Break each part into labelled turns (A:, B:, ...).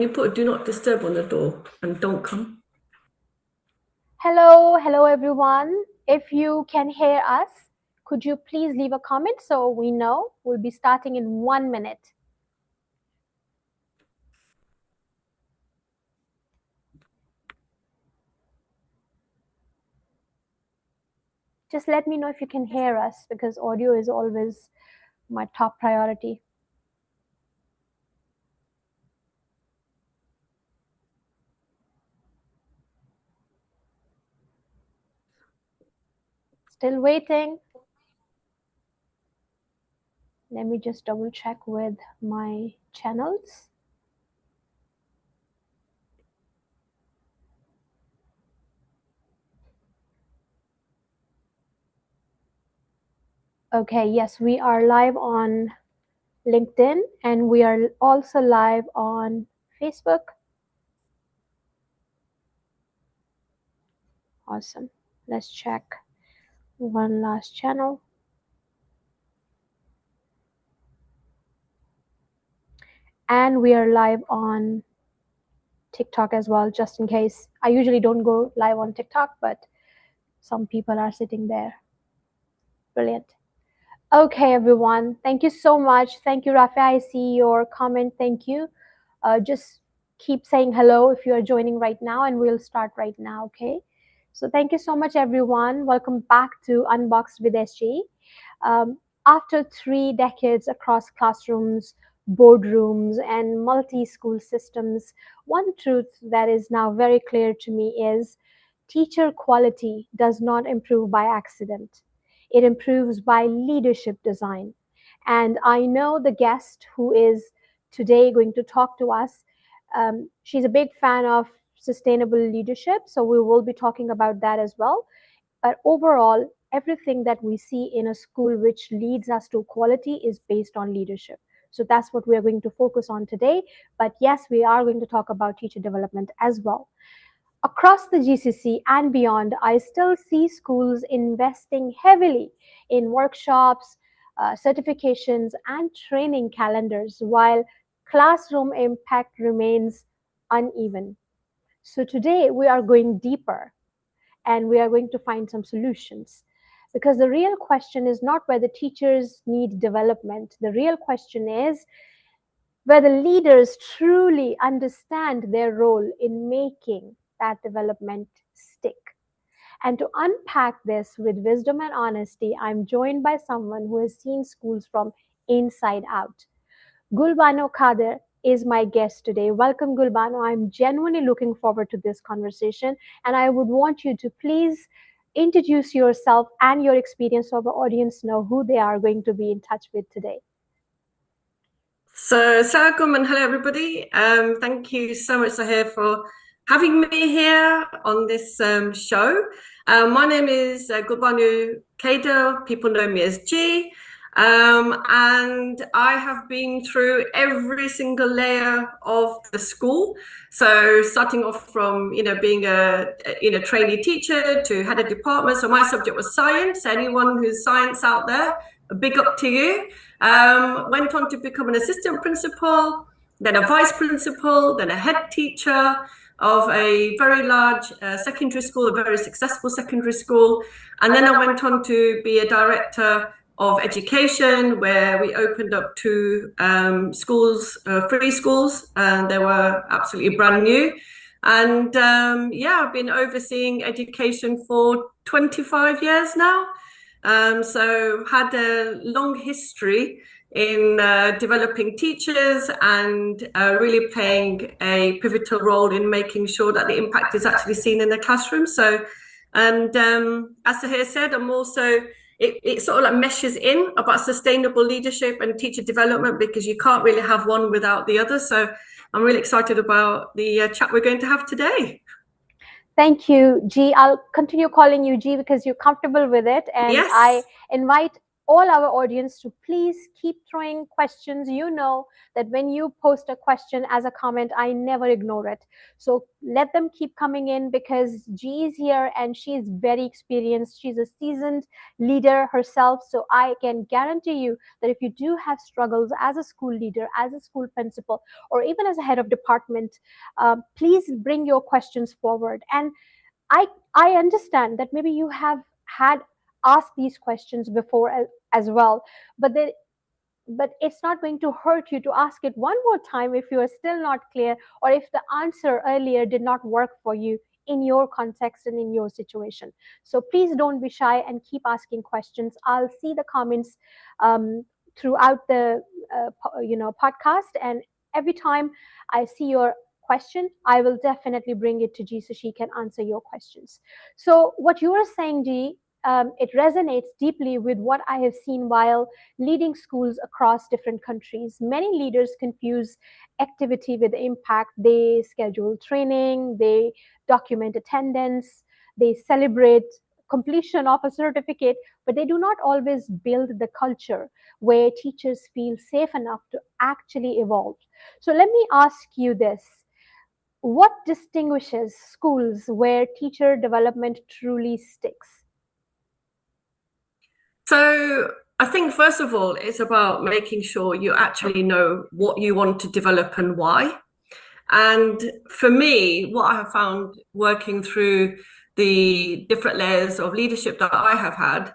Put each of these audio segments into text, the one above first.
A: You put do not disturb on the door and don't come.
B: Hello everyone. If you can hear us, could you please leave a comment so we know? We'll be starting in 1 minute. Just let me know if you can hear us because audio is always my top priority. Still waiting. Let me just double check with my channels. Okay, yes, we are live on LinkedIn and we are also live on Facebook. Awesome. Let's check one last channel. And we are live on TikTok as well, just in case. I usually don't go live on TikTok, but some people are sitting there. Brilliant. Okay, everyone. Thank you so much. Thank you, Rafi. I see your comment. Thank you. Just keep saying hello if you are joining right now, and we'll start right now, okay? So thank you so much, everyone. Welcome back to UnBoxED with SG. After 3 decades across classrooms, boardrooms, and multi-school systems, one truth that is now very clear to me is teacher quality does not improve by accident. It improves by leadership design. And I know the guest who is today going to talk to us, she's a big fan of sustainable leadership, so we will be talking about that as well. But overall, everything that we see in a school which leads us to quality is based on leadership. So that's what we're going to focus on today. But yes, we are going to talk about teacher development as well. Across the GCC and beyond, I still see schools investing heavily in workshops, certifications, and training calendars, while classroom impact remains uneven. So today we are going deeper and we are going to find some solutions. Because the real question is not whether teachers need development. The real question is whether leaders truly understand their role in making that development stick. And to unpack this with wisdom and honesty, I'm joined by someone who has seen schools from inside out. Gulbanu Kader is my guest today. Welcome, Gulbanu. I'm genuinely looking forward to this conversation, and I would want you to please introduce yourself and your experience so the audience know who they are going to be in touch with today.
A: So, Assalamualaikum and hello, everybody. Thank you so much, Sahir, for having me here on this show. My name is Gulbanu Kader. People know me as G. And I have been through every single layer of the school. So starting off from, being a trainee teacher to head of department. So my subject was science. Anyone who's science out there, a big up to you. Went on to become an assistant principal, then a vice principal, then a head teacher of a very large secondary school, a very successful secondary school. And then I went on to be a director of education, where we opened up 2 schools, free schools, and they were absolutely brand new. And I've been overseeing education for 25 years now. So had a long history in developing teachers and really playing a pivotal role in making sure that the impact is actually seen in the classroom. So, and as Sahir said, I'm also, it sort of like meshes in about sustainable leadership and teacher development, because you can't really have one without the other. So I'm really excited about the chat we're going to have today.
B: Thank you, G. I'll continue calling you G because you're comfortable with it. And yes. I invite all our audience to please keep throwing questions. You know that when you post a question as a comment, I never ignore it. So let them keep coming in, because G is here and she is very experienced. She's a seasoned leader herself. So I can guarantee you that if you do have struggles as a school leader, as a school principal, or even as a head of department, please bring your questions forward. And I understand that maybe you have had asked these questions before as well, but but it's not going to hurt you to ask it one more time if you are still not clear, or if the answer earlier did not work for you in your context and in your situation. So please don't be shy and keep asking questions. I'll see the comments throughout the podcast, and every time I see your question, I will definitely bring it to G so she can answer your questions. So what you are saying, G, it resonates deeply with what I have seen while leading schools across different countries. Many leaders confuse activity with impact. They schedule training, they document attendance, they celebrate completion of a certificate, but they do not always build the culture where teachers feel safe enough to actually evolve. So let me ask you this. What distinguishes schools where teacher development truly sticks?
A: So I think, first of all, it's about making sure you actually know what you want to develop and why. And for me, what I have found working through the different layers of leadership that I have had,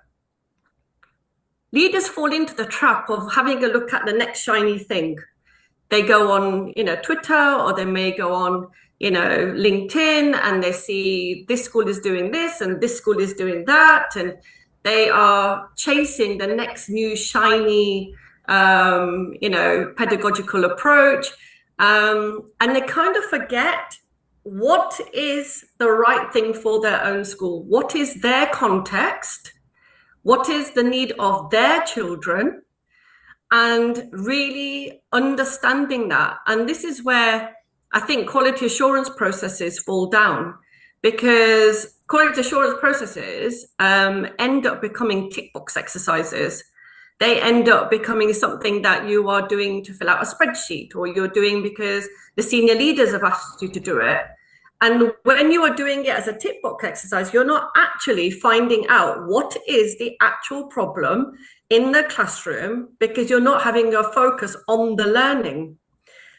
A: leaders fall into the trap of having a look at the next shiny thing. They go on, Twitter, or they may go on, LinkedIn, and they see this school is doing this and this school is doing that. And they are chasing the next new shiny, pedagogical approach. And they kind of forget what is the right thing for their own school. What is their context? What is the need of their children? And really understanding that. And this is where I think quality assurance processes fall down, because quality assurance processes end up becoming tick box exercises. They end up becoming something that you are doing to fill out a spreadsheet, or you're doing because the senior leaders have asked you to do it. And when you are doing it as a tick box exercise, you're not actually finding out what is the actual problem in the classroom, because you're not having a focus on the learning.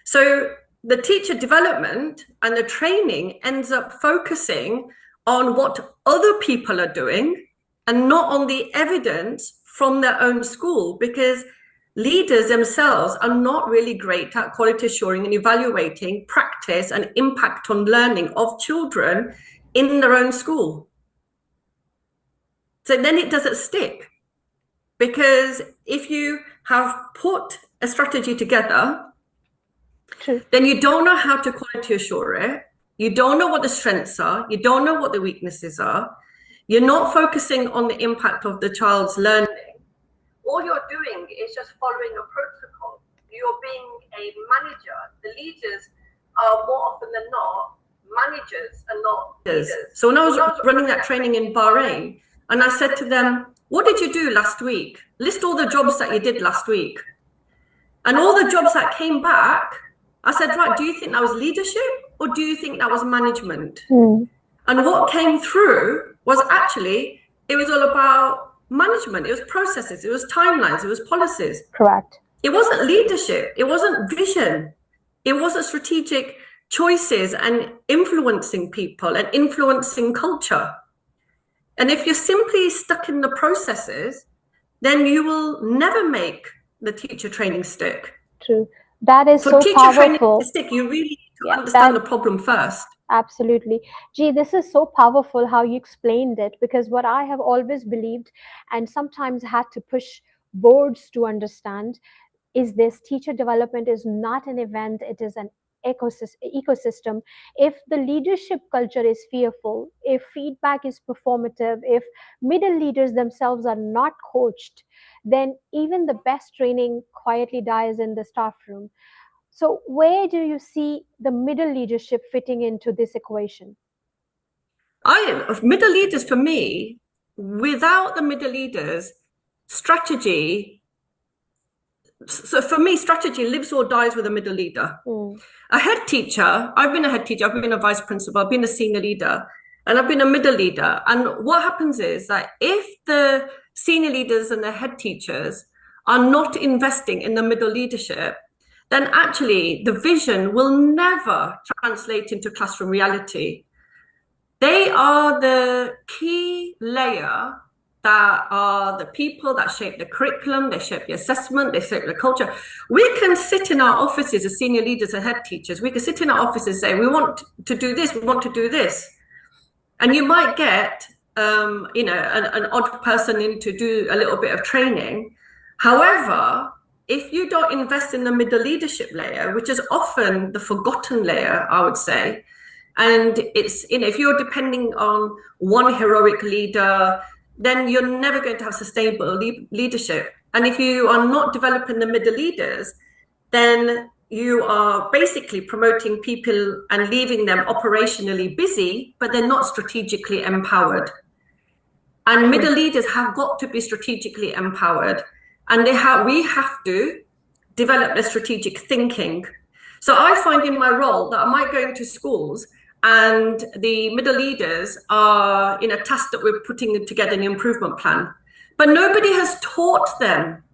A: So the teacher development and the training ends up focusing on what other people are doing and not on the evidence from their own school, because leaders themselves are not really great at quality assuring and evaluating practice and impact on learning of children in their own school. So then it doesn't stick, because if you have put a strategy together, then you don't know how to quality assure it. You don't know what the strengths are. You don't know what the weaknesses are. You're not focusing on the impact of the child's learning. All you're doing is just following a protocol. You're being a manager. The leaders are more often than not managers and not leaders. So when I was running that training in Bahrain, and I said to them, what did you do last week? List all the jobs that you did last week. And all the jobs that came back, I said, right, do you think that was leadership, or do you think that was management? And what came through was actually, it was all about management. It was processes, it was timelines, it was policies.
B: Correct.
A: It wasn't leadership, it wasn't vision, it wasn't strategic choices and influencing people and influencing culture. And if you're simply stuck in the processes, then you will never make the teacher training stick.
B: True. That is
A: For
B: so
A: teacher
B: powerful.
A: training to stick, you really need to understand the problem first.
B: Absolutely. Gee, this is so powerful how you explained it, because what I have always believed and sometimes had to push boards to understand is this: teacher development is not an event, it is an ecosystem. If the leadership culture is fearful, if feedback is performative, if middle leaders themselves are not coached, then even the best training quietly dies in the staff room. So where do you see the middle leadership fitting into this equation?
A: Middle leaders, for me, without the middle leaders, strategy, so for me, strategy lives or dies with a middle leader. A head teacher, I've been a head teacher, I've been a vice principal, I've been a senior leader, and I've been a middle leader. And what happens is that if the senior leaders and the head teachers are not investing in the middle leadership, then actually the vision will never translate into classroom reality. They are the key layer that are the people that shape the curriculum, they shape the assessment, they shape the culture. We can sit in our offices as senior leaders and head teachers, we can sit in our offices and say, we want to do this, we want to do this. And you might get, an odd person in to do a little bit of training. However, if you don't invest in the middle leadership layer, which is often the forgotten layer, I would say, and it's, if you're depending on one heroic leader, then you're never going to have sustainable leadership. And if you are not developing the middle leaders, then you are basically promoting people and leaving them operationally busy, but they're not strategically empowered. And middle leaders have got to be strategically empowered. And we have to develop their strategic thinking. So I find in my role that I might go into schools and the middle leaders are in a task that we're putting together an improvement plan. But nobody has taught them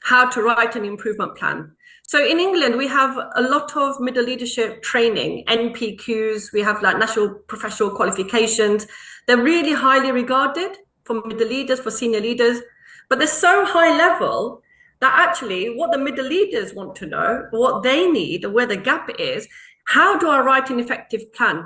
A: how to write an improvement plan. So in England, we have a lot of middle leadership training, NPQs, we have like national professional qualifications. They're really highly regarded for middle leaders, for senior leaders, but they're so high level that actually what the middle leaders want to know, what they need, and where the gap is, how do I write an effective plan?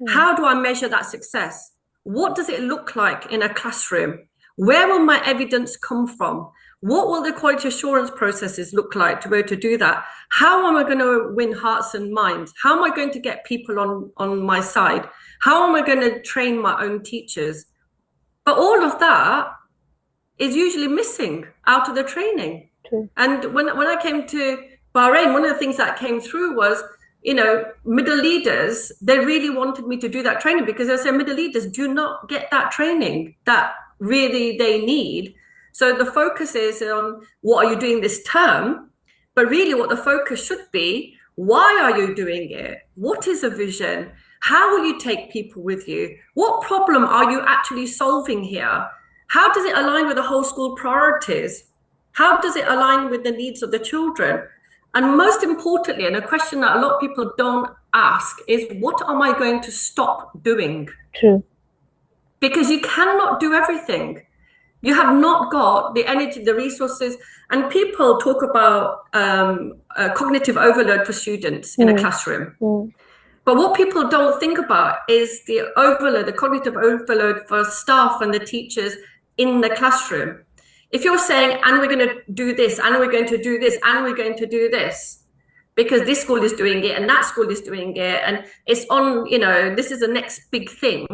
A: How do I measure that success? What does it look like in a classroom? Where will my evidence come from? What will the quality assurance processes look like to be able to do that? How am I going to win hearts and minds? How am I going to get people on my side? How am I going to train my own teachers? But all of that is usually missing out of the training. And when I came to Bahrain, one of the things that came through was, middle leaders, they really wanted me to do that training because they said middle leaders do not get that training that really they need. So the focus is on what are you doing this term, but really what the focus should be, why are you doing it? What is a vision? How will you take people with you? What problem are you actually solving here? How does it align with the whole school priorities? How does it align with the needs of the children? And most importantly, and a question that a lot of people don't ask is, what am I going to stop doing?
B: True.
A: Because you cannot do everything. You have not got the energy, the resources, and people talk about cognitive overload for students in a classroom. But what people don't think about is the overload, the cognitive overload for staff and the teachers in the classroom. If you're saying, and we're going to do this, and we're going to do this, and we're going to do this, because this school is doing it and that school is doing it, and it's on, this is the next big thing,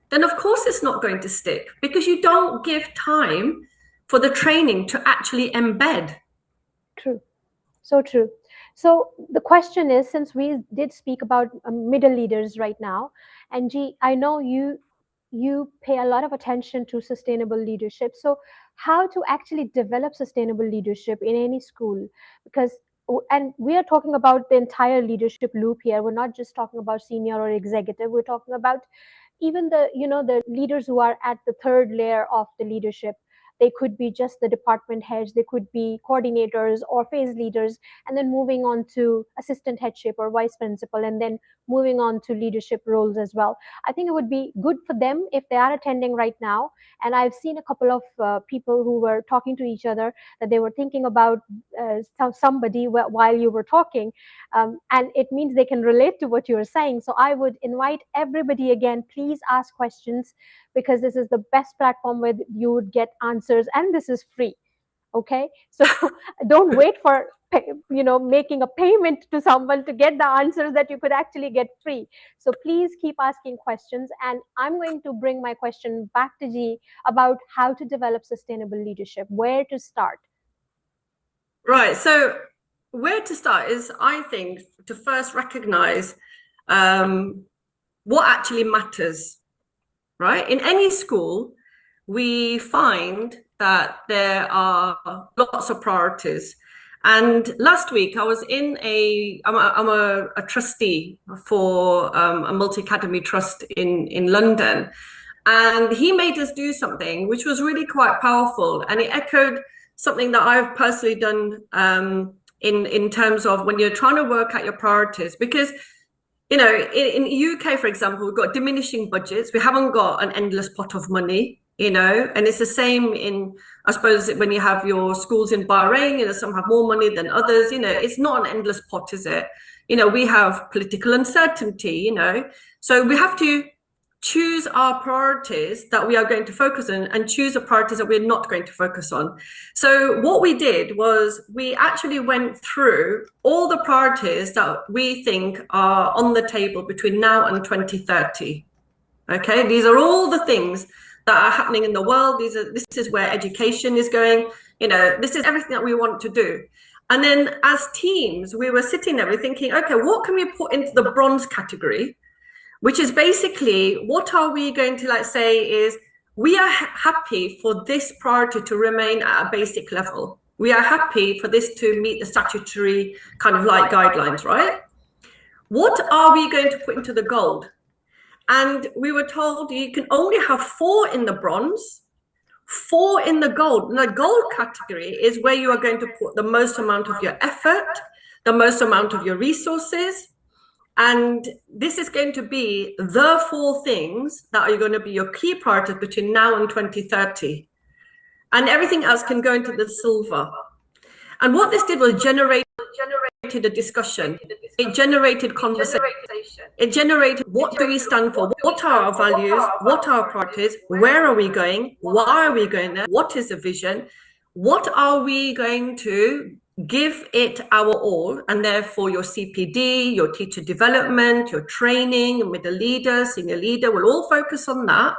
A: then of course it's not going to stick because you don't give time for the training to actually embed.
B: True. So true. So the question is, since we did speak about middle leaders right now, and G, I know you pay a lot of attention to sustainable leadership. So how to actually develop sustainable leadership in any school? And we are talking about the entire leadership loop here. We're not just talking about senior or executive. We're talking about even the leaders who are at the third layer of the leadership. They could be just the department heads, they could be coordinators or phase leaders, and then moving on to assistant headship or vice principal, and then moving on to leadership roles as well. I think it would be good for them if they are attending right now. And I've seen a couple of people who were talking to each other that they were thinking about somebody while you were talking. And it means they can relate to what you're saying. So I would invite everybody again, please ask questions, because this is the best platform where you would get answers, and this is free. Okay, so don't wait for making a payment to someone to get the answers that you could actually get free. So please keep asking questions, and I'm going to bring my question back to G about how to develop sustainable leadership. Where to start?
A: Right, so where to start is, I think, to first recognize what actually matters. Right? In any school, we find that there are lots of priorities. And last week I was in I'm a trustee for a multi-academy trust in London. And he made us do something which was really quite powerful. And it echoed something that I've personally done in terms of when you're trying to work out your priorities. Because, you know, in UK, for example, we've got diminishing budgets. We haven't got an endless pot of money, you know, and it's the same in, I suppose, when you have your schools in Bahrain, you know, some have more money than others, you know, it's not an endless pot, is it? You know, we have political uncertainty, you know, so we have to choose our priorities that we are going to focus on and choose the priorities that we're not going to focus on. So what we did was we actually went through all the priorities that we think are on the table between now and 2030. Okay, these are all the things that are happening in the world. This is where education is going. You know, this is everything that we want to do. And then as teams, we were sitting there, we're thinking, okay, what can we put into the bronze category? Which is basically, what are we going to say is, we are happy for this priority to remain at a basic level. We are happy for this to meet the statutory kind of guidelines, right? What are we going to put into the gold? And we were told you can only have 4 in the bronze, 4 in the gold. And the gold category is where you are going to put the most amount of your effort, the most amount of your resources. And this is going to be the 4 things that are going to be your key priorities between now and 2030. And everything else can go into the silver. And what this did was generated a discussion. It generated conversation. It generated, what do we stand for? What are our values? What are our priorities? Where are we going? Why are we going there? What is the vision? What are we going to give it our all? And therefore your CPD, your teacher development, your training, and with the leader, senior leader, will all focus on that.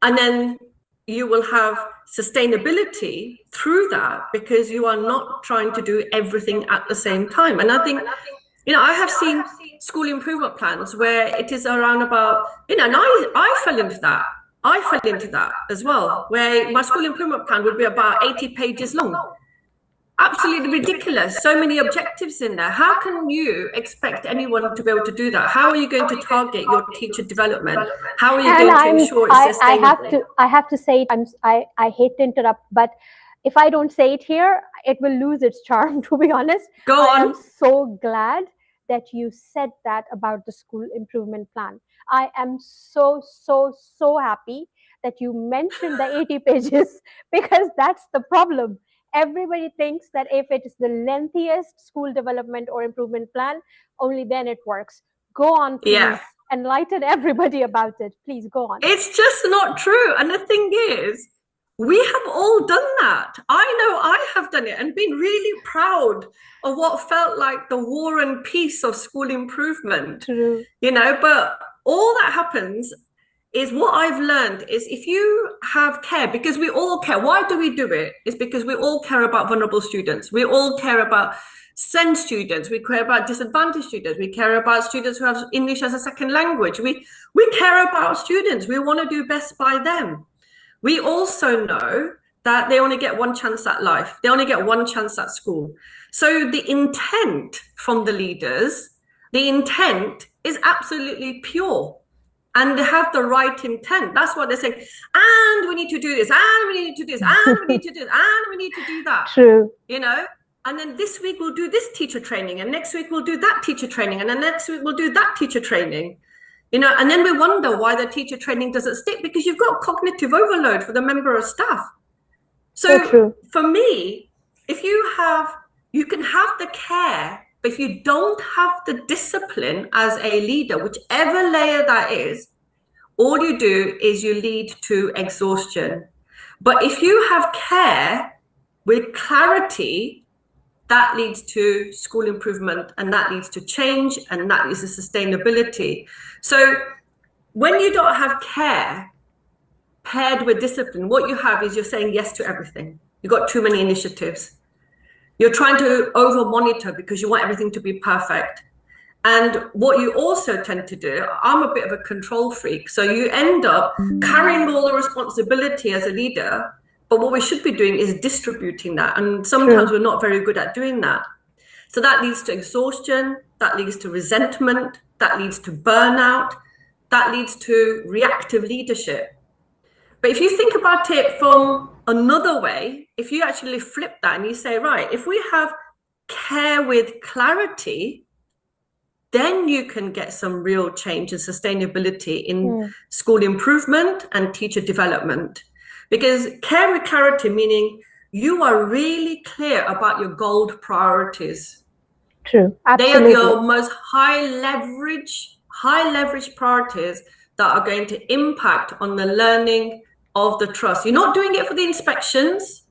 A: And then you will have sustainability through that, because you are not trying to do everything at the same time. And I think, you know, I have seen school improvement plans where it is around about, you know, and I fell into that. I fell into that as well, where my school improvement plan would be about 80 pages long. Absolutely ridiculous. So many objectives in there. How can you expect anyone to be able to do that? How are you going to target your teacher development? How are you going to ensure it's sustainable?
B: I have to say, I hate to interrupt, but if I don't say it here, it will lose its charm, to be honest.
A: Go on.
B: I am so glad that you said that about the school improvement plan. I am so happy that you mentioned the 80 pages, because that's the problem. Everybody thinks that if it is the lengthiest school development or improvement plan, only then it works. Go on, please. Yeah. Enlighten everybody about it. Please go on.
A: It's just not true. And the thing is, we have all done that. I know I have done it and been really proud of what felt like the war and peace of school improvement.
B: True.
A: You know, but all that happens is, what I've learned is, if you have care, because we all care. Why do we do it? It's because we all care about vulnerable students. We all care about SEND students. We care about disadvantaged students. We care about students who have English as a second language. We care about students. We want to do best by them. We also know that they only get one chance at life. They only get one chance at school. So the intent from the leaders, the intent is absolutely pure. And they have the right intent. That's what they're saying. And we need to do this, and we need to do this, and we need to do this, and we need to do that.
B: True.
A: You know? And then this week we'll do this teacher training, and next week we'll do that teacher training, and then next week we'll do that teacher training. You know, and then we wonder why the teacher training doesn't stick, because you've got cognitive overload for the member of staff. So for me, if you can have the care, but if you don't have the discipline as a leader, whichever layer that is, all you do is you lead to exhaustion. But if you have care with clarity, that leads to school improvement, and that leads to change, and that leads to sustainability. So when you don't have care paired with discipline, what you have is you're saying yes to everything. You've got too many initiatives. You're trying to over monitor because you want everything to be perfect. And what you also tend to do, I'm a bit of a control freak. So you end up carrying all the responsibility as a leader, But what we should be doing is distributing that. And sometimes we're not very good at doing that. So that leads to exhaustion, that leads to resentment, that leads to burnout, that leads to reactive leadership. But if you think about it from another way, if you actually flip that and you say, right, if we have care with clarity, then you can get some real change and sustainability in school improvement and teacher development. Because care with clarity, meaning you are really clear about your gold priorities.
B: True, absolutely.
A: They are your most high leverage priorities that are going to impact on the learning of the trust. You're not doing it for the inspections.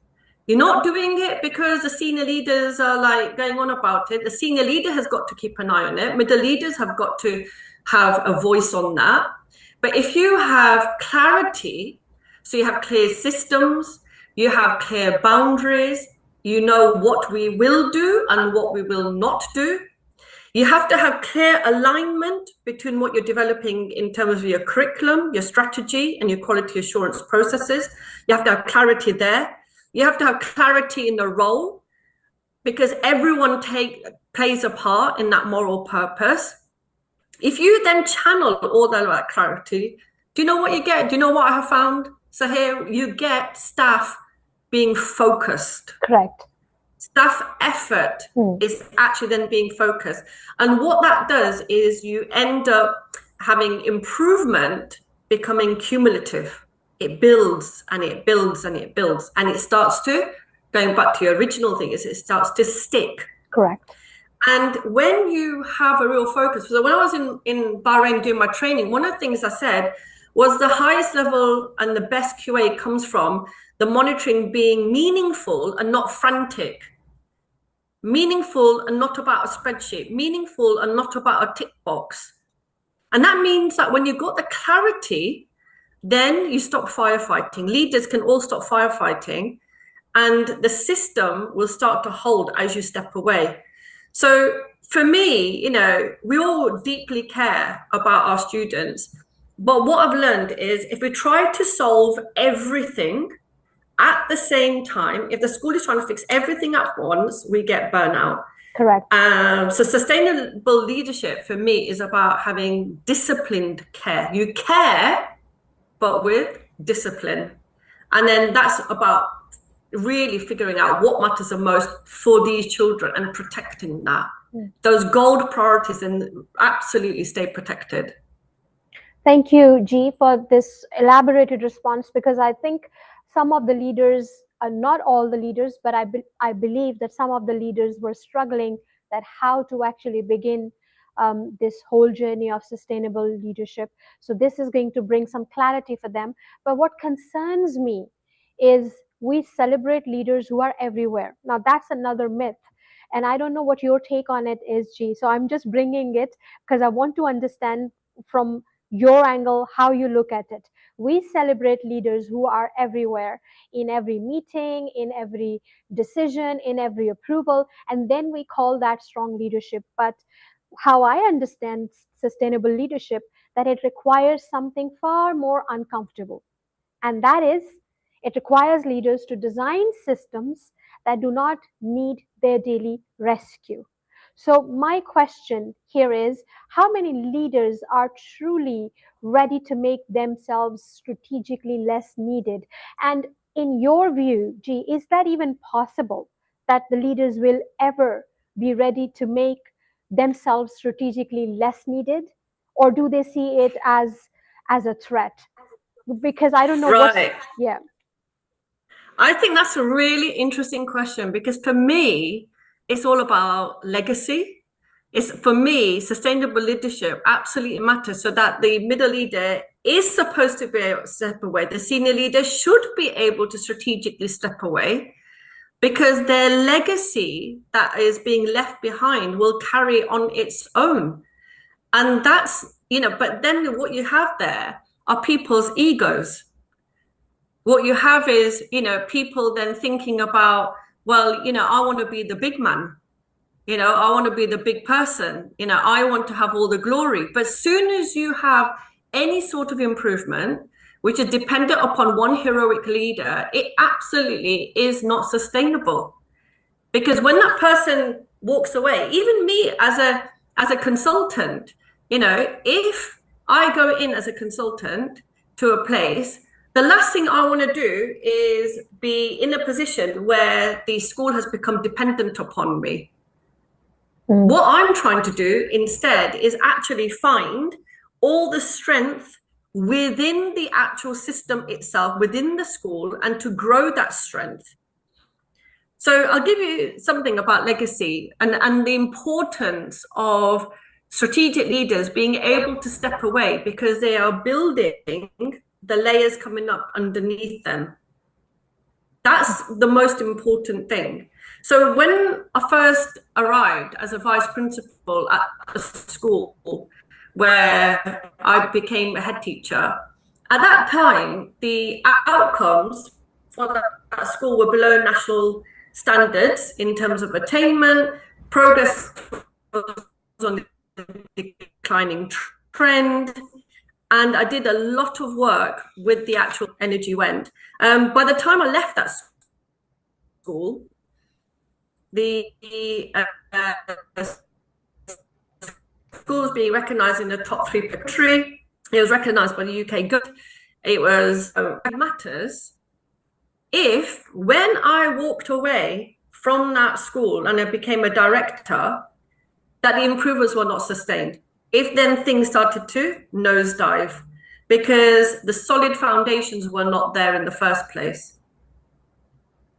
A: You're not doing it because the senior leaders are like going on about it. The senior leader has got to keep an eye on it. Middle leaders have got to have a voice on that. But if you have clarity, so you have clear systems, you have clear boundaries, you know what we will do and what we will not do. You have to have clear alignment between what you're developing in terms of your curriculum, your strategy, and your quality assurance processes. You have to have clarity there. You have to have clarity in the role, because everyone plays a part in that moral purpose. If you then channel all that clarity, do you know what you get? Do you know what I have found? So here you get staff being focused.
B: Correct.
A: Staff effort is actually then being focused. And what that does is you end up having improvement becoming cumulative. It builds and it builds and it builds. And it starts to, going back to your original thing, is it starts to stick.
B: Correct.
A: And when you have a real focus, so when I was in Bahrain doing my training, one of the things I said was the highest level and the best QA comes from the monitoring being meaningful and not frantic. Meaningful and not about a spreadsheet. Meaningful and not about a tick box. And that means that when you've got the clarity, then you stop firefighting. Leaders can all stop firefighting, and the system will start to hold as you step away. So for me, you know, we all deeply care about our students. But what I've learned is if we try to solve everything at the same time, if the school is trying to fix everything at once, we get burnout.
B: Correct.
A: So sustainable leadership for me is about having disciplined care. You care, but with discipline. And then that's about really figuring out what matters the most for these children and protecting that. Those gold priorities, and absolutely stay protected.
B: Thank you, G, for this elaborated response, because I think some of the leaders, not all the leaders, but I believe that some of the leaders were struggling that how to actually begin this whole journey of sustainable leadership. So this is going to bring some clarity for them. But what concerns me is we celebrate leaders who are everywhere. Now, that's another myth. And I don't know what your take on it is, G. So I'm just bringing it because I want to understand from your angle how you look at it. We celebrate leaders who are everywhere, in every meeting, in every decision, in every approval, and then we call that strong leadership. But how I understand sustainable leadership, that it requires something far more uncomfortable, and that is it requires leaders to design systems that do not need their daily rescue. So my question here is, how many leaders are truly ready to make themselves strategically less needed? And in your view, G, is that even possible that the leaders will ever be ready to make themselves strategically less needed? Or do they see it as a threat? Because I don't know
A: Right.
B: Yeah.
A: I think that's a really interesting question, because for me, it's all about legacy. It's, for me, sustainable leadership absolutely matters, so that the middle leader is supposed to be able to step away. The senior leader should be able to strategically step away, because their legacy that is being left behind will carry on its own. And that's, you know, but then what you have there are people's egos. What you have is, you know, people then thinking about, well, you know, I want to be the big man. You know, I want to be the big person. You know, I want to have all the glory. But as soon as you have any sort of improvement, which is dependent upon one heroic leader, it absolutely is not sustainable. Because when that person walks away, even me as a consultant, you know, if I go in as a consultant to a place, the last thing I want to do is be in a position where the school has become dependent upon me. What I'm trying to do instead is actually find all the strength within the actual system itself, within the school, and to grow that strength. So I'll give you something about legacy and the importance of strategic leaders being able to step away because they are building the layers coming up underneath them. That's the most important thing. So when I first arrived as a vice principal at a school where I became a head teacher, at that time, the outcomes for that school were below national standards in terms of attainment, progress was on the declining trend, and I did a lot of work with the actual energy went. By the time I left that school, the school was being recognised in the top 3 per country. It was recognised by the UK government. It was matters. If when I walked away from that school and I became a director, that the improvements were not sustained. If then things started to nosedive because the solid foundations were not there in the first place.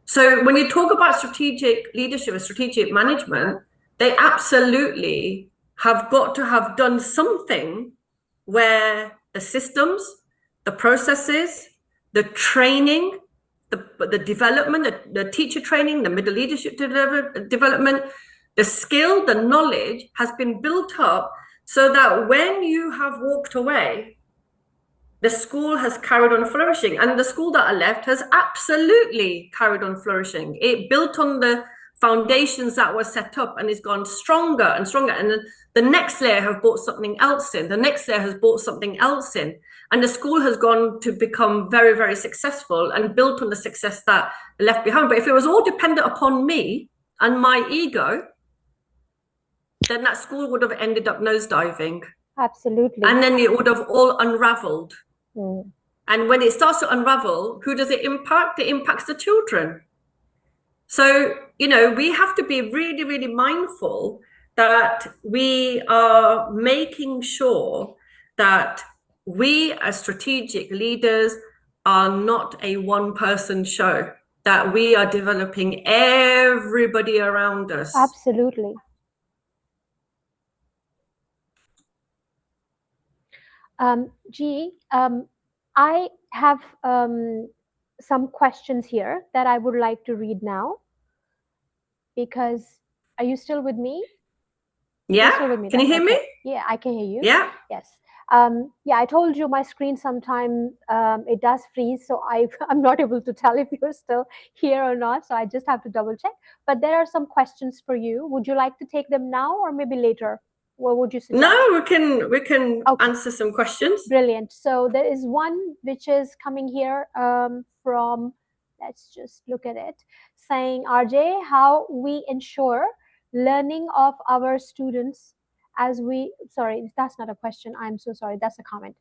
A: So when you talk about strategic leadership and strategic management, they absolutely have got to have done something where the systems, the processes, the training, the development, the teacher training, the middle leadership development, the skill, the knowledge has been built up so that when you have walked away, the school has carried on flourishing. And the school that I left has absolutely carried on flourishing. It built on the foundations that were set up and it's gone stronger and stronger. And then the next layer have brought something else in. The next layer has brought something else in. And the school has gone to become very, very successful and built on the success that left behind. But if it was all dependent upon me and my ego, then that school would have ended up nosediving.
B: Absolutely.
A: And then it would have all unraveled. And when it starts to unravel, who does it impact? It impacts the children. So, you know, we have to be really, really mindful that we are making sure that we as strategic leaders are not a one-person show, that we are developing everybody around us.
B: Absolutely. G, I have some questions here that I would like to read now. Because, are you still with me?
A: Yeah. Still with me? Can you hear me?
B: Yeah, I can hear you.
A: Yeah.
B: Yes. Yeah, I told you my screen sometimes it does freeze, so I'm not able to tell if you're still here or not. So I just have to double check. But there are some questions for you. Would you like to take them now or maybe later? What would you suggest?
A: No, we can answer some questions.
B: Brilliant. So there is one which is coming here from, let's just look at it, saying, RJ, how we ensure learning of our students as we, sorry, that's not a question. I'm so sorry. That's a comment.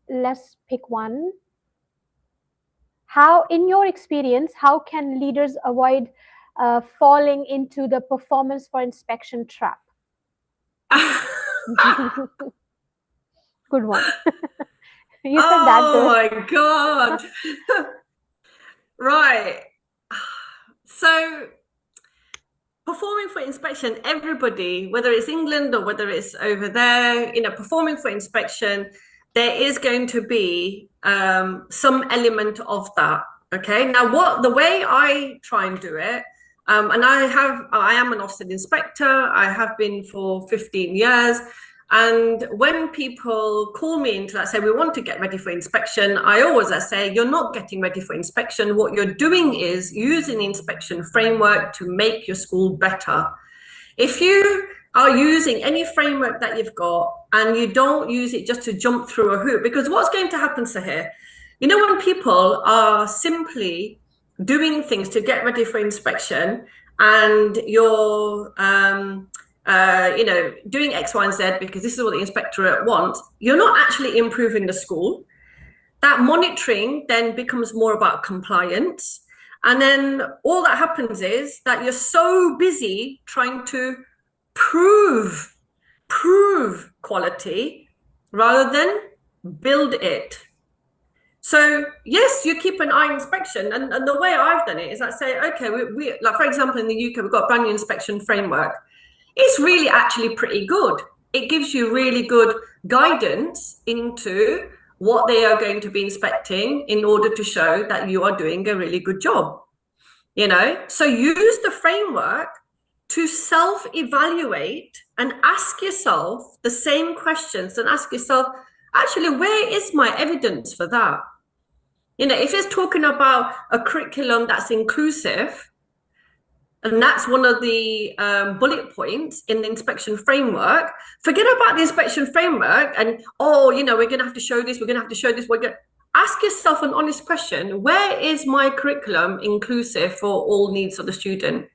B: Let's pick one. How, in your experience, how can leaders avoid falling into the performance for inspection trap? Good one. You said that.
A: Oh my God. Right. So performing for inspection, everybody, whether it's England or whether it's over there, you know, performing for inspection, there is going to be some element of that. Okay. Now, the way I try and do it, and I am an Ofsted inspector. I have been for 15 years. And when people call me into that, say, we want to get ready for inspection, I always say, you're not getting ready for inspection. What you're doing is using the inspection framework to make your school better. If you are using any framework that you've got and you don't use it just to jump through a hoop. Because what's going to happen, Sahir, you know, when people are simply doing things to get ready for inspection, and you're you know, doing X, Y, and Z because this is what the inspectorate wants, you're not actually improving the school. That monitoring then becomes more about compliance. And then all that happens is that you're so busy trying to prove quality rather than build it. So yes, you keep an eye on inspection, and the way I've done it is I say, okay, we like, for example, in the UK, we've got a brand new inspection framework. It's really actually pretty good. It gives you really good guidance into what they are going to be inspecting in order to show that you are doing a really good job. You know, so use the framework to self-evaluate and ask yourself the same questions, and ask yourself, actually, where is my evidence for that? You know, if it's talking about a curriculum that's inclusive, and that's one of the bullet points in the inspection framework, forget about the inspection framework and, oh, you know, we're going to have to show this, we're going to have to show this. Ask yourself an honest question. Where is my curriculum inclusive for all needs of the student?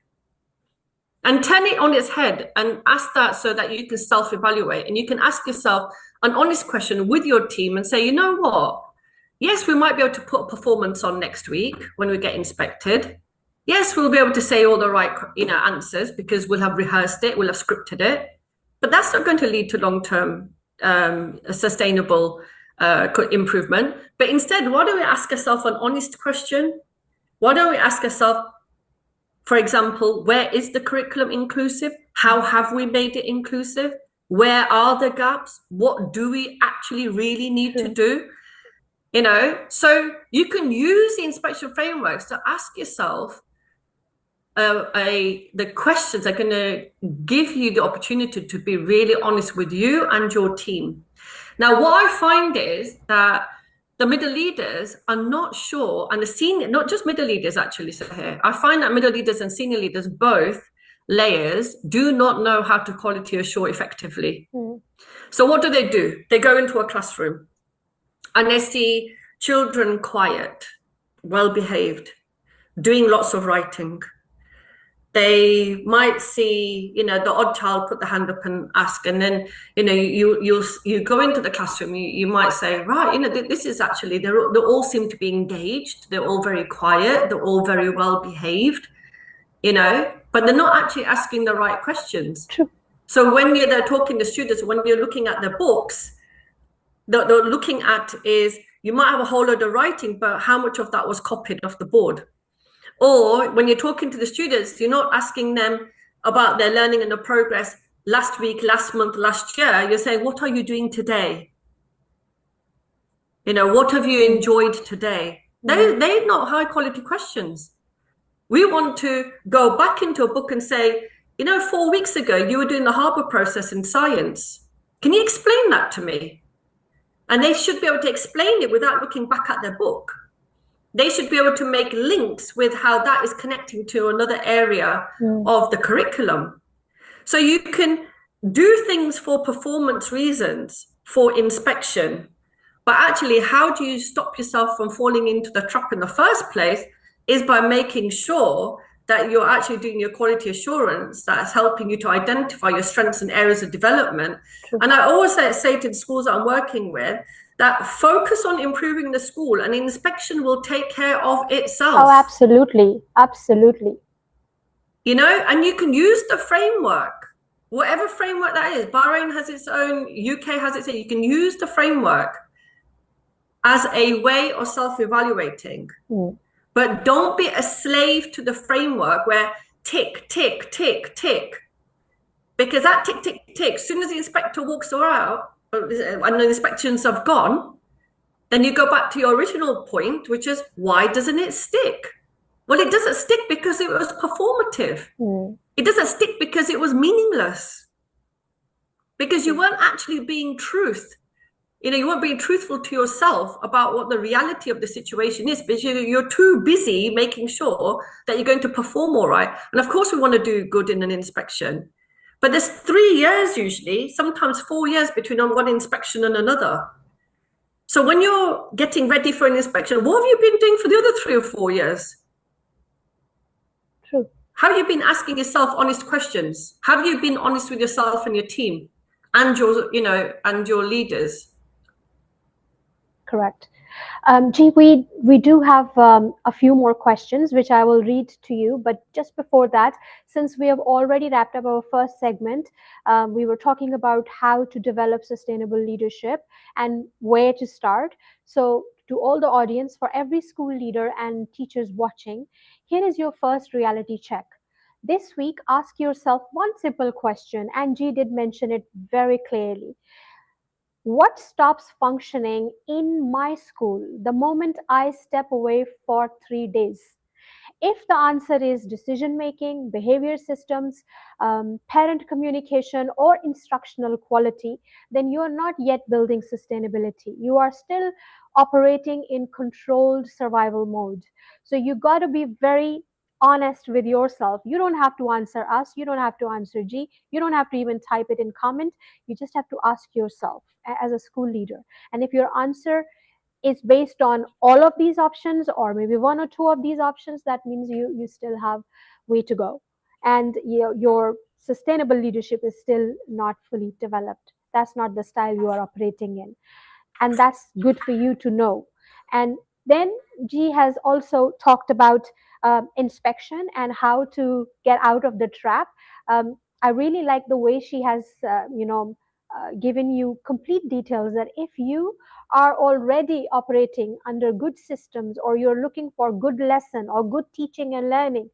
A: And turn it on its head and ask that, so that you can self-evaluate, and you can ask yourself an honest question with your team and say, you know what? Yes, we might be able to put a performance on next week when we get inspected. Yes, we'll be able to say all the right, you know, answers because we'll have rehearsed it, we'll have scripted it. But that's not going to lead to long-term sustainable improvement. But instead, why don't we ask ourselves an honest question? Why don't we ask ourselves, for example, where is the curriculum inclusive? How have we made it inclusive? Where are the gaps? What do we actually really need to do? You know, so you can use the inspection frameworks to ask yourself the questions that are going to give you the opportunity to be really honest with you and your team. Now, what I find is that the middle leaders are not sure, and the senior, not just middle leaders actually, so here, I find that middle leaders and senior leaders, both layers, do not know how to quality assure effectively. So what do? They go into a classroom and they see children quiet, well-behaved, doing lots of writing. They might see, you know, the odd child put the hand up and ask, and then, you know, you go into the classroom, you might say, right, you know, this is actually, they all seem to be engaged, they're all very quiet, they're all very well behaved, you know, but they're not actually asking the right questions.
B: True.
A: So when they're talking to students, when you're looking at their books, they're looking at is, you might have a whole load of writing, but how much of that was copied off the board? Or when you're talking to the students, you're not asking them about their learning and the progress last week, last month, last year. You're saying, what are you doing today? You know, what have you enjoyed today? They're not high quality questions. We want to go back into a book and say, you know, 4 weeks ago, you were doing the Harbour process in science. Can you explain that to me? And they should be able to explain it without looking back at their book. They should be able to make links with how that is connecting to another area of the curriculum. So you can do things for performance reasons, for inspection, but actually, how do you stop yourself from falling into the trap in the first place is by making sure that you're actually doing your quality assurance that's helping you to identify your strengths and areas of development. And I always say to the schools that I'm working with, that focus on improving the school, and inspection will take care of itself.
B: Oh, absolutely. Absolutely.
A: You know, and you can use the framework, whatever framework that is. Bahrain has its own, UK has its own. You can use the framework as a way of self-evaluating. But don't be a slave to the framework where tick, tick, tick, tick. Because that tick, tick, tick, as soon as the inspector walks out, and the inspections have gone, then you go back to your original point, which is, why doesn't it stick? Well, it doesn't stick because it was performative. It doesn't stick because it was meaningless. Because you weren't actually being you weren't being truthful to yourself about what the reality of the situation is, because you're too busy making sure that you're going to perform all right. And of course, we want to do good in an inspection. But there's 3 years usually, sometimes 4 years between one inspection and another. So when you're getting ready for an inspection, what have you been doing for the other 3 or 4 years?
B: True.
A: Have you been asking yourself honest questions? Have you been honest with yourself and your team and your leaders?
B: Correct. G, we do have a few more questions, which I will read to you. But just before that, since we have already wrapped up our first segment, we were talking about how to develop sustainable leadership and where to start. So to all the audience, for every school leader and teachers watching, here is your first reality check. This week, ask yourself one simple question, and G did mention it very clearly. What stops functioning in my school the moment I step away for 3 days? If the answer is decision making, behavior systems, parent communication, or instructional quality, then you are not yet building sustainability. You are still operating in controlled survival mode. So you got to be very honest with yourself. You don't have to answer us, you don't have to answer G, you don't have to even type it in comment. You just have to ask yourself as a school leader. And if your answer is based on all of these options or maybe one or two of these options, that means you still have way to go, and your sustainable leadership is still not fully developed. That's not the style you are operating in, and that's good for you to know. And then G has also talked about inspection and how to get out of the trap. I really like the way she has given you complete details that if you are already operating under good systems or you're looking for good lesson or good teaching and learning,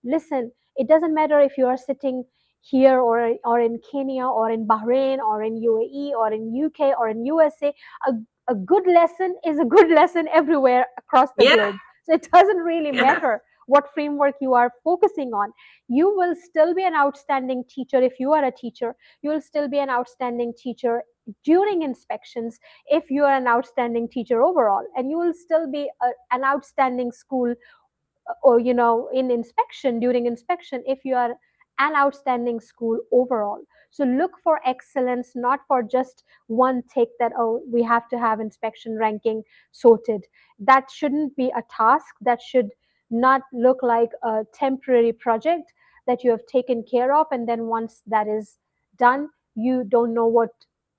B: listen, it doesn't matter if you are sitting here or in Kenya or in Bahrain or in UAE or in UK or in USA. A good lesson is a good lesson everywhere across the globe. So it doesn't really matter what framework you are focusing on. You will still be an outstanding teacher if you are a teacher. You will still be an outstanding teacher during inspections if you are an outstanding teacher overall. And you will still be an outstanding school or in inspection, during inspection, if you are an outstanding school overall. So look for excellence, not for just one tick that, oh, we have to have inspection ranking sorted. That shouldn't be a task. That should not look like a temporary project that you have taken care of, and then once that is done, you don't know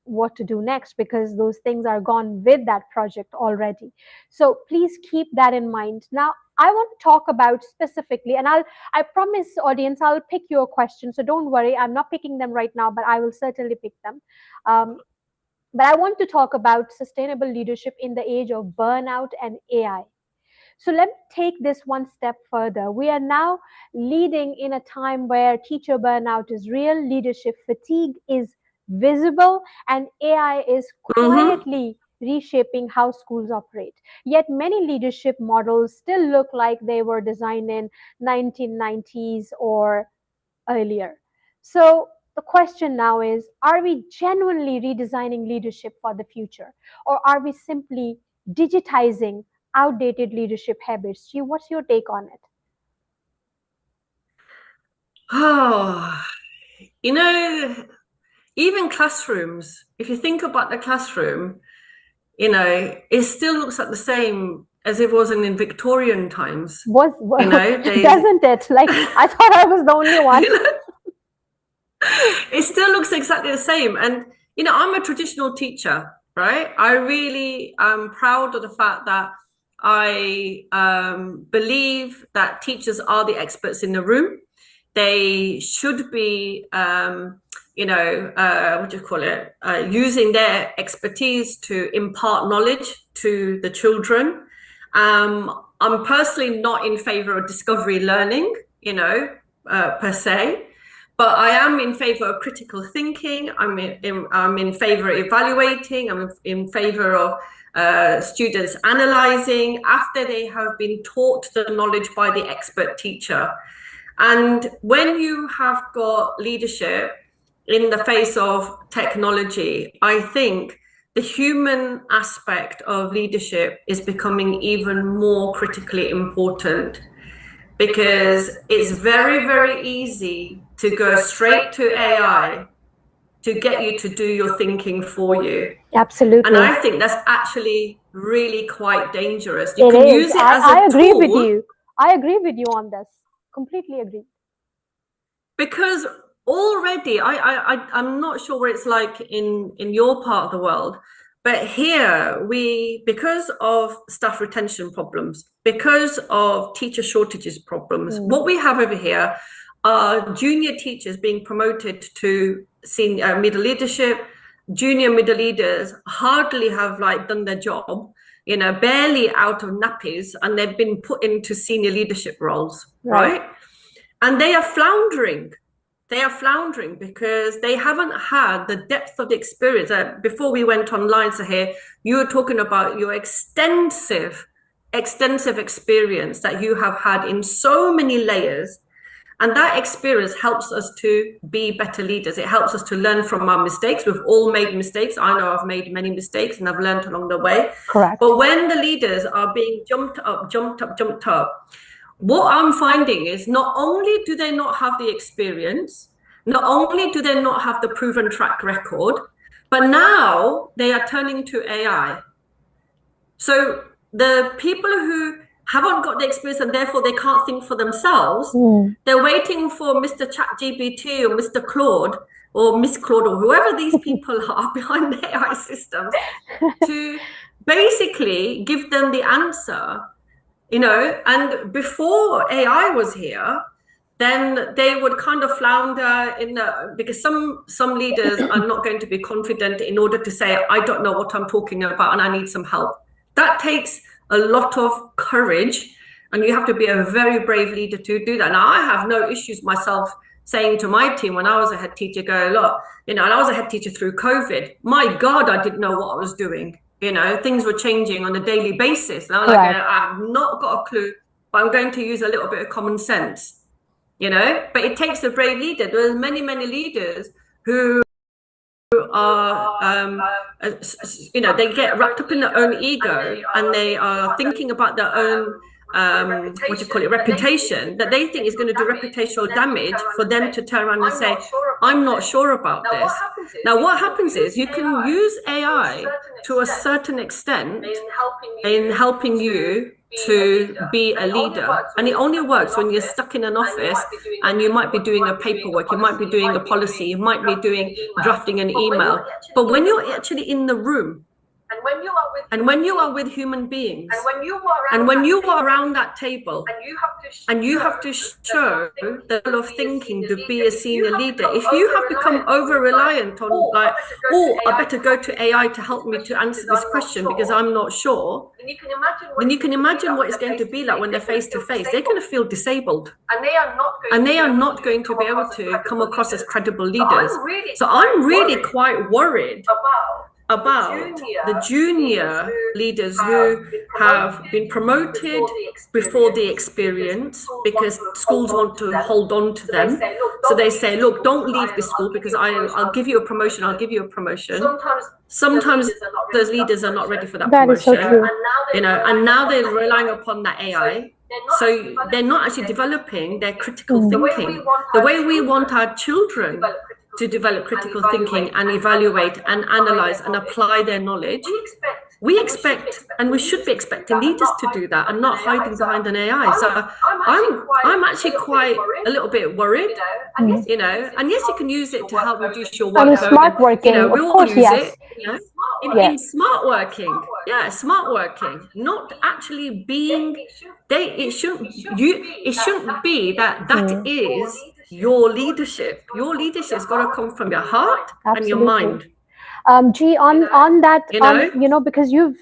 B: what to do next, because those things are gone with that project already. So please keep that in mind. Now I want to talk about specifically, and I promise audience I'll pick your question, so don't worry, I'm not picking them right now, but I will certainly pick them. But I want to talk about sustainable leadership in the age of burnout and AI. So let me take this one step further. We are now leading in a time where teacher burnout is real, leadership fatigue is visible, and AI is quietly reshaping how schools operate. Yet many leadership models still look like they were designed in 1990s or earlier. So the question now is, are we genuinely redesigning leadership for the future, or are we simply digitizing outdated leadership habits? G, what's your take on it?
A: Oh, even classrooms, if you think about the classroom, it still looks like the same as it was in Victorian times.
B: Doesn't it? Like, I thought I was the only one.
A: It still looks exactly the same. And, I'm a traditional teacher, right? I really am proud of the fact that I believe that teachers are the experts in the room. They should be, using their expertise to impart knowledge to the children. I'm personally not in favor of discovery learning, per se, but I am in favor of critical thinking. I'm in favor of evaluating. I'm in favor of students analyzing after they have been taught the knowledge by the expert teacher. And when you have got leadership in the face of technology, I think the human aspect of leadership is becoming even more critically important, because it's very, very easy to go straight to AI to get you to do your thinking for you.
B: Absolutely.
A: And I think that's actually really quite dangerous.
B: You can
A: use it as a
B: I agree
A: tool.
B: with you. I agree with you on this. Completely agree.
A: Because already, I'm not sure what it's like in your part of the world, but here because of staff retention problems, because of teacher shortages problems, what we have over here are junior teachers being promoted to senior middle leadership. Junior middle leaders hardly have done their job, barely out of nappies, and they've been put into senior leadership roles, right? And they are floundering. They are floundering because they haven't had the depth of the experience. Before we went online, Sahir, you were talking about your extensive experience that you have had in so many layers. And that experience helps us to be better leaders. It helps us to learn from our mistakes. We've all made mistakes. I know I've made many mistakes and I've learned along the way.
B: Correct.
A: But when the leaders are being jumped up, what I'm finding is not only do they not have the experience, not only do they not have the proven track record, but now they are turning to AI. So the people who haven't got the experience and therefore they can't think for themselves, they're waiting for Mr. ChatGPT or Mr. Claude or Miss Claude or whoever these people are behind the AI systems to basically give them the answer. And before AI was here, then they would kind of flounder because some leaders are not going to be confident in order to say, I don't know what I'm talking about and I need some help. That takes a lot of courage, and you have to be a very brave leader to do that. Now, I have no issues myself saying to my team when I was a head teacher, look, and I was a head teacher through COVID. My God, I didn't know what I was doing. Things were changing on a daily basis. And I'm like, I've not got a clue, but I'm going to use a little bit of common sense, But it takes a brave leader. There's many, many leaders who are, they get wrapped up in their own ego and they are thinking about their own, reputation, that they think is going to do reputational damage for them to turn around and say, I'm not sure about this. Now, what happens is you can use AI to a certain extent in helping you to be a leader, and it only works when you're stuck in an office and you might be doing a paperwork, you might be doing a policy, you might be doing drafting an email, but when you're actually in the room and when you are with human beings and when you are around that table and you have to show the level of thinking to be a senior leader, if you have become over reliant on I better go to AI to help me to answer this question because I'm not sure, then you can imagine what it's going to be like when they're face to face. They're going to feel disabled and they are not going to be able to come across as credible leaders. So I'm really quite worried about the junior leaders who have been promoted before the experience because schools want to hold on to them. So they say, look, don't leave this school because I'll give you a promotion, I'll give you a promotion. Sometimes those leaders are not ready for that promotion. Is so true. And now they're relying upon that AI. So they're not actually developing their critical thinking the way we want our children to develop critical thinking and evaluate and analyze and apply their knowledge. We expect and we should be expecting leaders to do that and not hiding behind an AI. So I'm actually quite a little bit worried, and yes, you can use it to help reduce your workload.
B: Smart working,
A: we all use it, in smart working. Yeah, smart working, not actually being it shouldn't be that is your leadership. Your leadership's got to come from your heart and your mind.
B: G, on that, because you've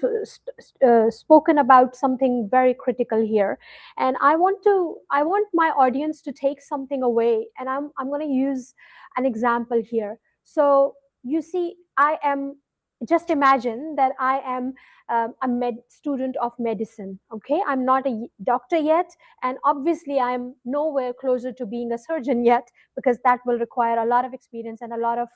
B: spoken about something very critical here, and I want my audience to take something away, and I'm going to use an example here. So you see, just imagine that I am a student of medicine. Okay, I'm not a doctor yet, and obviously I'm nowhere closer to being a surgeon yet, because that will require a lot of experience and a lot of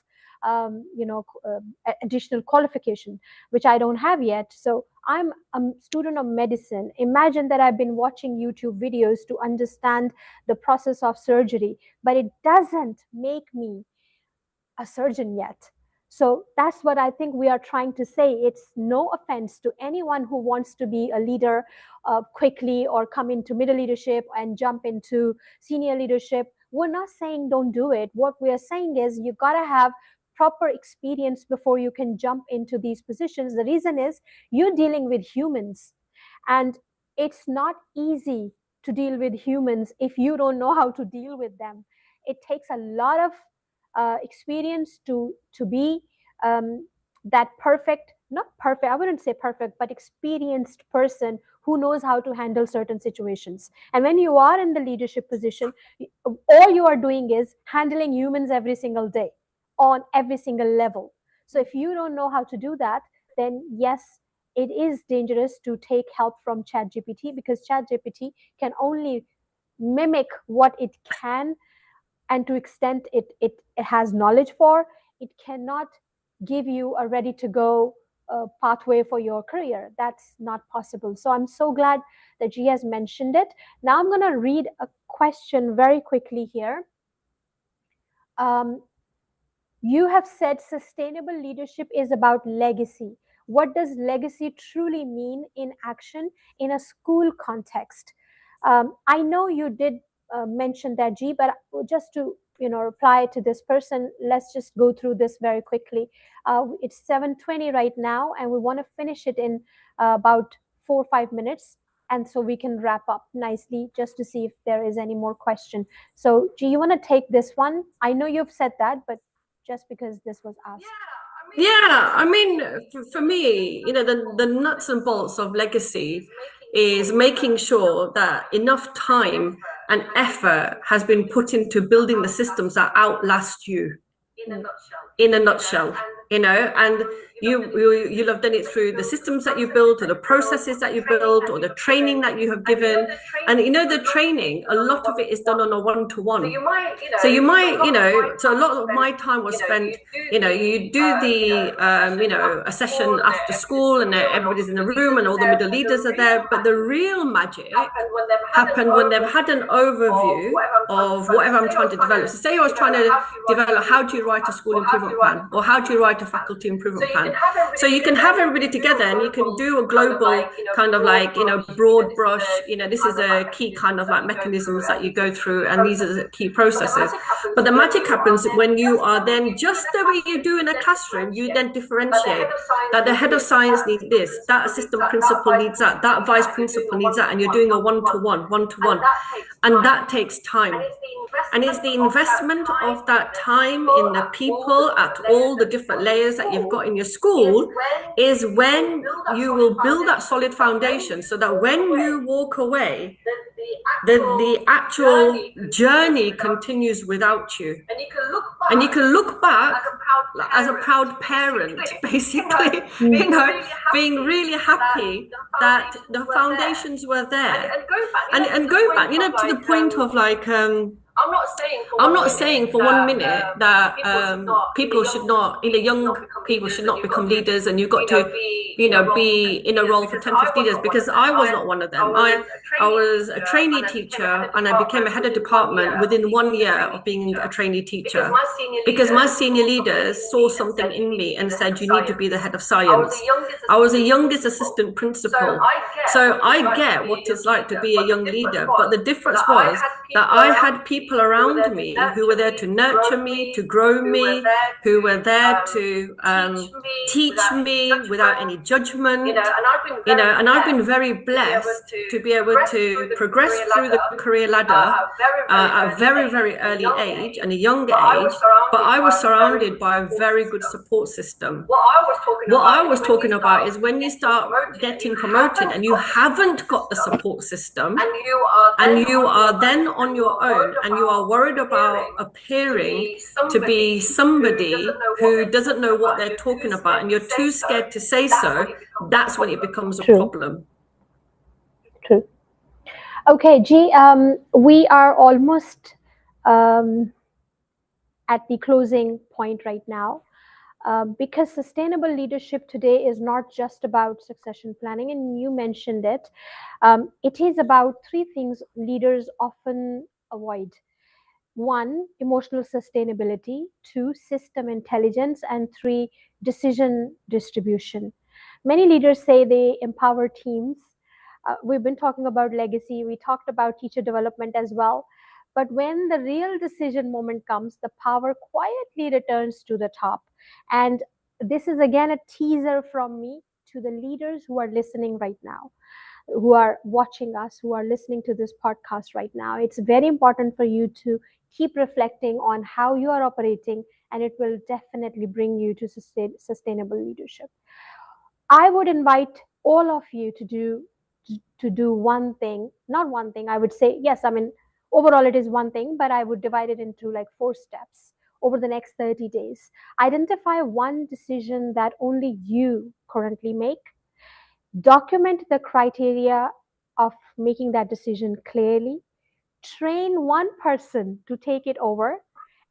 B: additional qualification, which I don't have yet. So I'm a student of medicine. Imagine that I've been watching YouTube videos to understand the process of surgery, but it doesn't make me a surgeon yet. So that's what I think we are trying to say. It's no offense to anyone who wants to be a leader quickly or come into middle leadership and jump into senior leadership. We're not saying don't do it. What we are saying is you got to have proper experience before you can jump into these positions. The reason is you're dealing with humans, and it's not easy to deal with humans if you don't know how to deal with them. It takes a lot of experience to be that perfect, not perfect, I wouldn't say perfect, but experienced person who knows how to handle certain situations. And when you are in the leadership position, all you are doing is handling humans every single day on every single level. So if you don't know how to do that, then yes, it is dangerous to take help from ChatGPT, because ChatGPT can only mimic what it can, and to extent it has knowledge for, it cannot give you a ready to go pathway for your career. That's not possible. So I'm so glad that G has mentioned it. Now I'm going to read a question very quickly here. You have said sustainable leadership is about legacy. What does legacy truly mean in action in a school context? I know you did mention that, G, but just to reply to this person, let's just go through this very quickly. It's 7:20 right now, and we want to finish it in about 4 or 5 minutes, and so we can wrap up nicely, just to see if there is any more question. So, G, you want to take this one? I know you've said that, but just because this was asked.
A: Yeah, I mean, for me, the nuts and bolts of legacy is making sure that enough time and effort has been put into building the systems that outlast you. In a nutshell, and you'll have done it through the systems that you built, or the processes that you built, or the training that you have given. And the training, a lot of it is done on a one-to-one. So you might, so a lot of my time was spent, you do the a session after school, and everybody's in the room and all the middle leaders are there, but the real magic happened when they've had an overview of whatever I'm trying to develop. So say I was trying to develop, how do you write a school improvement plan, or how do you write a faculty improvement plan? So you can have everybody together, and you can do a global kind of broad brush, this is a key kind of mechanisms that you go through, and these are the key processes. But the magic happens when you are then, just the way you do in a classroom, you then differentiate that the head of science needs this, that assistant principal needs that vice principal needs that, and you're doing a one-to-one. And that takes time. And it's the investment of that time in the people at all the different layers that you've got in your school, is when you will build that solid foundation, so that when you walk away, the actual journey continues without you. And you can look back as a proud parent, basically, being really happy that the foundations were there. And go back, to the point of I'm not saying for 1 minute that people should not, young people should not become leaders, and you've got to, be in a role for 10, 15 years, because I was not one of them. I was a trainee teacher, and I became a head of department within 1 year of being a trainee teacher, because my senior leaders saw something in me and said, you need to be the head of science. I was the youngest assistant principal. So I get what it's like to be a young leader, but the difference was that I had people around me who were there to nurture me, to grow me, who were there to teach me without any judgment, and I've been very blessed to be able to progress through the career ladder at a very, very early age and a younger age, but I was surrounded by a very good support system. What I was talking about is when you start getting promoted and you haven't got the support system, and you are then on your own, and you are worried about appearing to be somebody who doesn't know what they're talking about, and you're too scared to say so, that's when it becomes a problem.
B: True. Okay, G, we are almost at the closing point right now. because sustainable leadership today is not just about succession planning, and you mentioned it. It is about three things leaders often avoid. One, emotional sustainability. Two, system intelligence. And three, decision distribution. Many leaders say they empower teams. We've been talking about legacy, we talked about teacher development as well. But when the real decision moment comes, the power quietly returns to the top. And this is again a teaser from me to the leaders who are listening right now, who are watching us, who are listening to this podcast right now. It's very important for you to keep reflecting on how you are operating, and it will definitely bring you to sustainable leadership. I would invite all of you to do one thing, not one thing. I would say yes. I mean, overall it is one thing, but I would divide it into like 4 steps over the next 30 days. Identify one decision that only you currently make. Document the criteria of making that decision clearly. Train one person to take it over,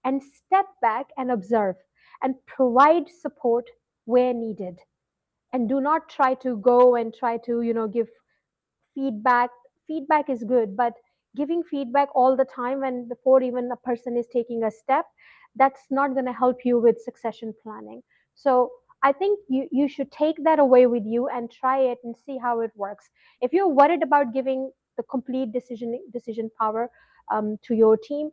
B: and step back and observe and provide support where needed. And do not try to go and try to give feedback. Feedback is good, but giving feedback all the time when before even a person is taking a step, that's not going to help you with succession planning. So I think you should take that away with you and try it and see how it works. If you're worried about giving the complete decision power to your team,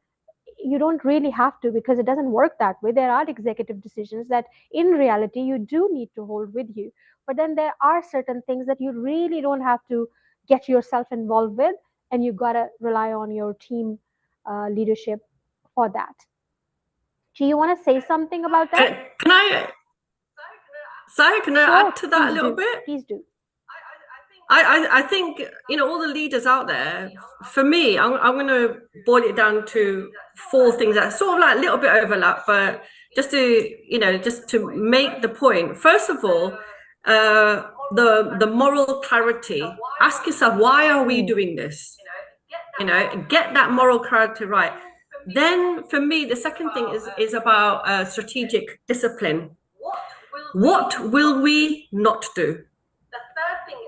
B: you don't really have to, because it doesn't work that way. There are executive decisions that in reality you do need to hold with you, but then there are certain things that you really don't have to get yourself involved with, and you got to rely on your team leadership for that. Do you want to say something about that?
A: Can I add to that a little bit?
B: Please do.
A: I think, all the leaders out there, for me, I'm going to boil it down to 4 things that sort of like a little bit overlap, but just to make the point. First of all, the moral clarity. Ask yourself, why are we doing this? Get that moral clarity right. Then for me, the second thing is about strategic discipline. What will we not do?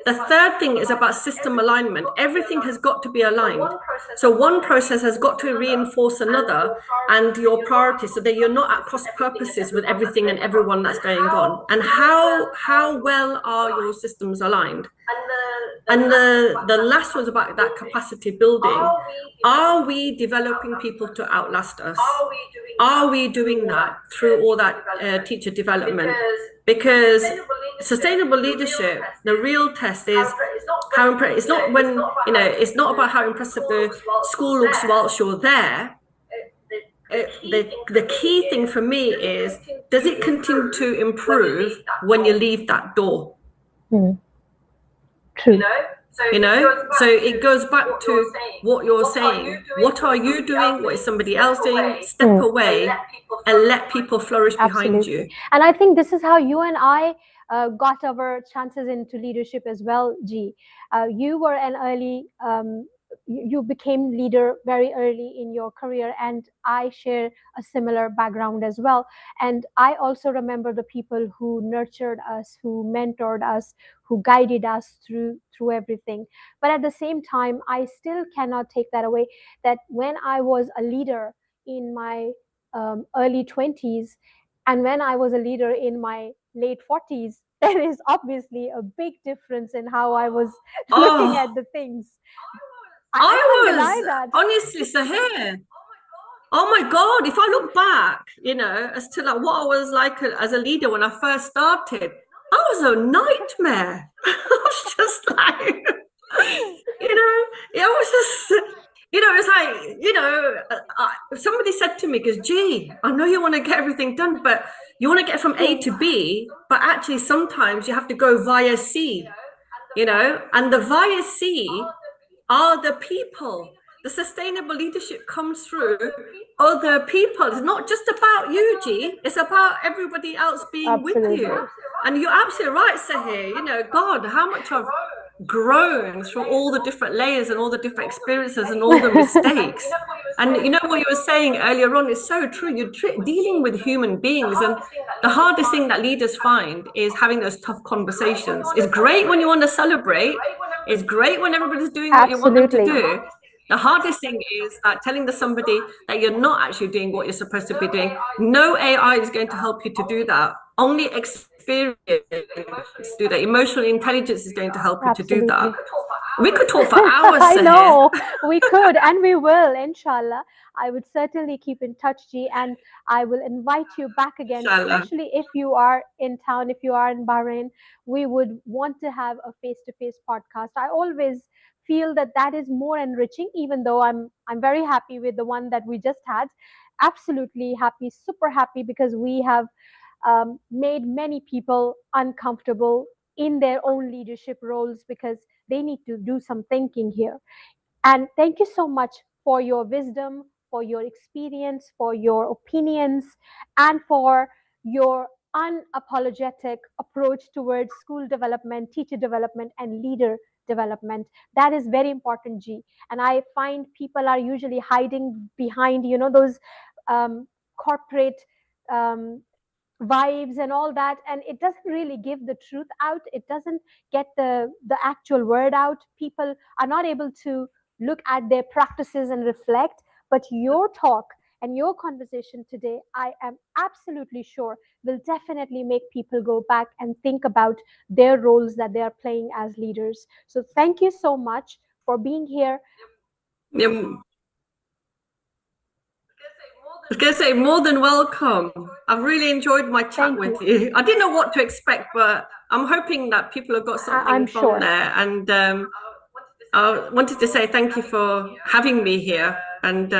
A: The third thing is about system alignment. Everything has got to be aligned. So one process has got to reinforce another and your priorities, so that you're not at cross purposes with everything and everyone that's going on. And how well are your systems aligned? And the last one's about that capacity building. Are we developing people to outlast us? Are we doing that through all that teacher development? Because sustainable leadership, the real test is how impressive. It's not when, it's not about how impressive the school looks whilst you're there. The key thing for me is, does it continue to improve when you leave that door?
B: True.
A: So it goes back to what you're saying. What are you doing? What is somebody else doing? Step away and let people flourish behind you.
B: And I think this is how you and I got our chances into leadership as well, G. You were an early, you became leader very early in your career, and I share a similar background as well. And I also remember the people who nurtured us, who mentored us, who guided us through everything. But at the same time, I still cannot take that away, that when I was a leader in my early 20s and when I was a leader in my late 40s, there is obviously a big difference in how I was looking at the things.
A: I was honestly, Sahir, oh my God, if I look back, as to like what I was like as a leader when I first started, I was a nightmare. I was just like, it was just, it's like, if somebody said to me, because, gee, I know you want to get everything done, but you want to get from A to B, but actually sometimes you have to go via C, and the via C are the people. The sustainable leadership comes through other people. It's not just about you, G. It's about everybody else being with you. And you're absolutely right, Sahir. God, how much I've grown through all the different layers and all the different experiences and all the mistakes. And you know what you were saying earlier on is so true. You're dealing with human beings, and the hardest thing that leaders find is having those tough conversations. It's great when you want to celebrate. It's great when everybody's doing what you want them to do. The hardest thing is that telling somebody that you're not actually doing what you're supposed to be doing. No AI is going to help you to do that. Only experience do that. Emotional intelligence is going to help you to do that. We could talk for hours.
B: I know, we could, and we will, inshallah. I would certainly keep in touch, G, and I will invite you back again,
A: Inshallah.
B: especially if you are in town, if you are in Bahrain. We would want to have a face-to-face podcast. I always feel that that is more enriching, even though I'm very happy with the one that we just had. Absolutely happy, super happy, because we have made many people uncomfortable in their own leadership roles because they need to do some thinking here. And thank you so much for your wisdom, for your experience, for your opinions, and for your unapologetic approach towards school development, teacher development, and leader development. That is very important, G. And I find people are usually hiding behind, those corporate vibes and all that, and it doesn't really give the truth out. It doesn't get the actual word out. People are not able to look at their practices and reflect. But your talk and your conversation today, I am absolutely sure, will definitely make people go back and think about their roles that they are playing as leaders. So thank you so much for being here.
A: I was going to say, more than welcome. I've really enjoyed my chat with you. I didn't know what to expect, but I'm hoping that people have got something from there. And I wanted to say thank you for having me here and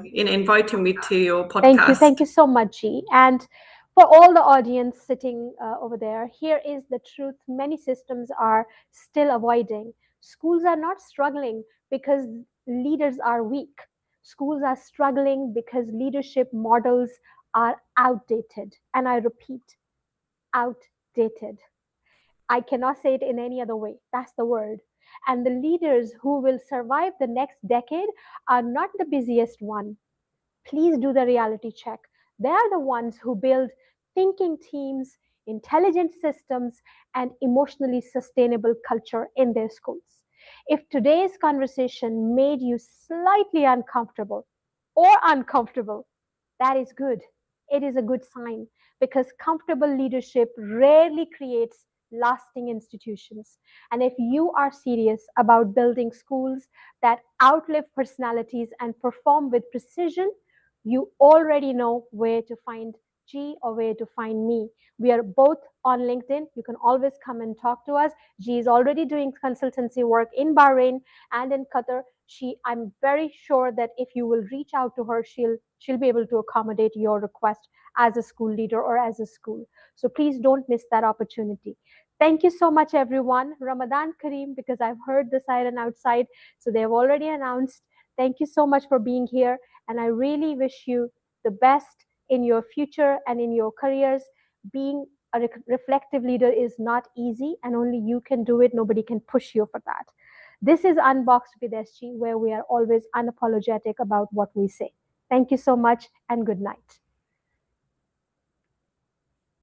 A: inviting me to your podcast.
B: Thank you so much, G. And for all the audience sitting over there, here is the truth many systems are still avoiding. Schools are not struggling because leaders are weak. Schools are struggling because leadership models are outdated. And I repeat, outdated. I cannot say it in any other way. That's the word. And the leaders who will survive the next decade are not the busiest one. Please do the reality check. They are the ones who build thinking teams, intelligent systems, and emotionally sustainable culture in their schools. If today's conversation made you slightly uncomfortable or uncomfortable, that is good. It is a good sign, because comfortable leadership rarely creates lasting institutions. And if you are serious about building schools that outlive personalities and perform with precision, you already know where to find G or where to find me. We are both on LinkedIn. You can always come and talk to us. G is already doing consultancy work in Bahrain and in Qatar. I'm very sure that if you will reach out to her, she'll be able to accommodate your request as a school leader or as a school. So please don't miss that opportunity. Thank you so much, everyone. Ramadan Kareem, because I've heard the siren outside. So they've already announced. Thank you so much for being here. And I really wish you the best in your future and in your careers. Being a reflective leader is not easy, and only you can do it. Nobody can push you for that. This is Unboxed with SG, where we are always unapologetic about what we say. Thank you so much, and good night.